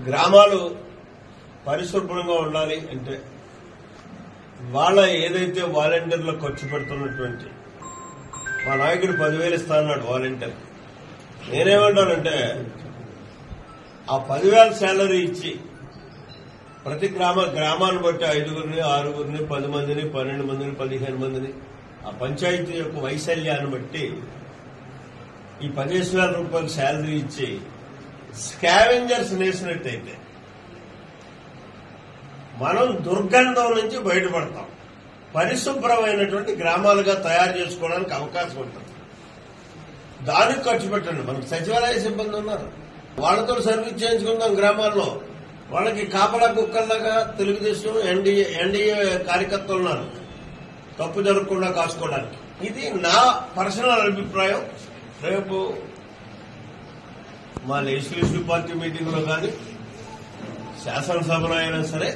గ్రామాలు పరిశుభ్రంగా ఉండాలి అంటే వాళ్ళ ఏదైతే వాలంటీర్లకు ఖర్చు పెడుతున్నటువంటి మా నాయకుడు 10,000 ఇస్తా అన్నాడు వాలంటీర్. నేనేమంటానంటే ఆ 10,000 శాలరీ ఇచ్చి ప్రతి గ్రామాన్ని బట్టి 5గురిని 6గురిని 10 మందిని 12 మందిని 15 మందిని ఆ పంచాయతీ యొక్క వైశల్యాన్ని బట్టి ఈ 15,000 రూపాయలు శాలరీ ఇచ్చి స్కావెంజర్స్ వేసినట్టయితే మనం దుర్గంధం నుంచి బయటపడతాం. పరిశుభ్రమైనటువంటి గ్రామాలుగా తయారు చేసుకోవడానికి అవకాశం ఉంటుంది. దానికి ఖర్చు పెట్టండి. మనకు సచివాలయ సిబ్బంది ఉన్నారు, వాళ్లతో సర్వీస్ చేయించుకుందాం. గ్రామాల్లో వాళ్ళకి కాపలా కుక్కల్లాగా తెలుగుదేశం ఎన్డీఏ కార్యకర్తలు ఉన్నారు, తప్పు జరగకుండా కాసుకోవడానికి. ఇది నా పర్సనల్ అభిప్రాయం. రేపు మా లెజిస్లేటివ్ పార్టీ మీటింగ్ లో కానీ శాసనసభలో అయినా సరే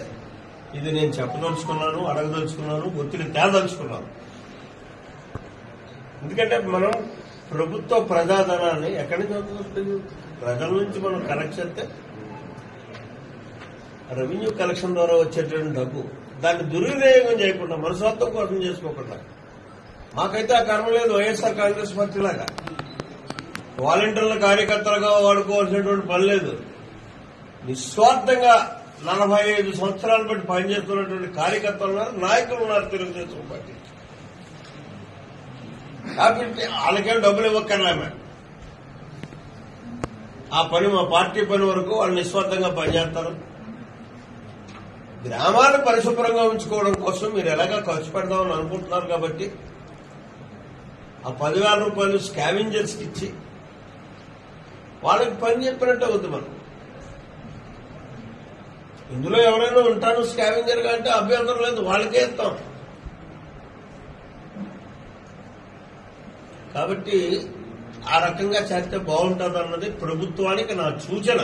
ఇది నేను చెప్పదలుచుకున్నాను, అడగదలుచుకున్నాను, ఒత్తిడి తేదలుచుకున్నాను. ఎందుకంటే మనం ప్రభుత్వ ప్రజాధనాన్ని ఎక్కడి నుంచి వస్తుంది? ప్రజల నుంచి మనం కలెక్ట్ చేస్తే రెవెన్యూ కలెక్షన్ ద్వారా వచ్చేటువంటి డబ్బు దాన్ని దుర్వినియోగం చేయకుండా మన స్వార్థం కోసం చేసుకోకుండా. మాకైతే ఆ కర్మ లేదు. వైఎస్ఆర్ కాంగ్రెస్ పార్టీ లాగా వాలంటీర్ల కార్యకర్తలుగా వాడుకోవాల్సినటువంటి పని లేదు. నిస్వార్థంగా 45 సంవత్సరాలు బట్టి పనిచేస్తున్నటువంటి కార్యకర్తలు ఉన్నారు, నాయకులు ఉన్నారు తెలుగుదేశం పార్టీ. కాబట్టి వాళ్ళకేం డబ్బులు ఇవ్వక్కర్లేమే. ఆ పని మా పార్టీ పని వరకు వాళ్ళు నిస్వార్థంగా పనిచేస్తారు. గ్రామాన్ని పరిశుభ్రంగా ఉంచుకోవడం కోసం మీరు ఎలాగా ఖర్చు పెడదామని అనుకుంటున్నారు. కాబట్టి ఆ 10,000 రూపాయలు స్కావెంజర్స్కి ఇచ్చి వాళ్ళకి పని చెప్పినట్టే వద్దు. మనం ఇందులో ఎవరైనా ఉంటాను స్కావెంజర్ గా అంటే అభ్యంతరం లేదు, వాళ్ళకే ఇస్తాం. కాబట్టి ఆ రకంగా చేస్తే బాగుంటుంది అన్నది ప్రభుత్వానికి నా సూచన.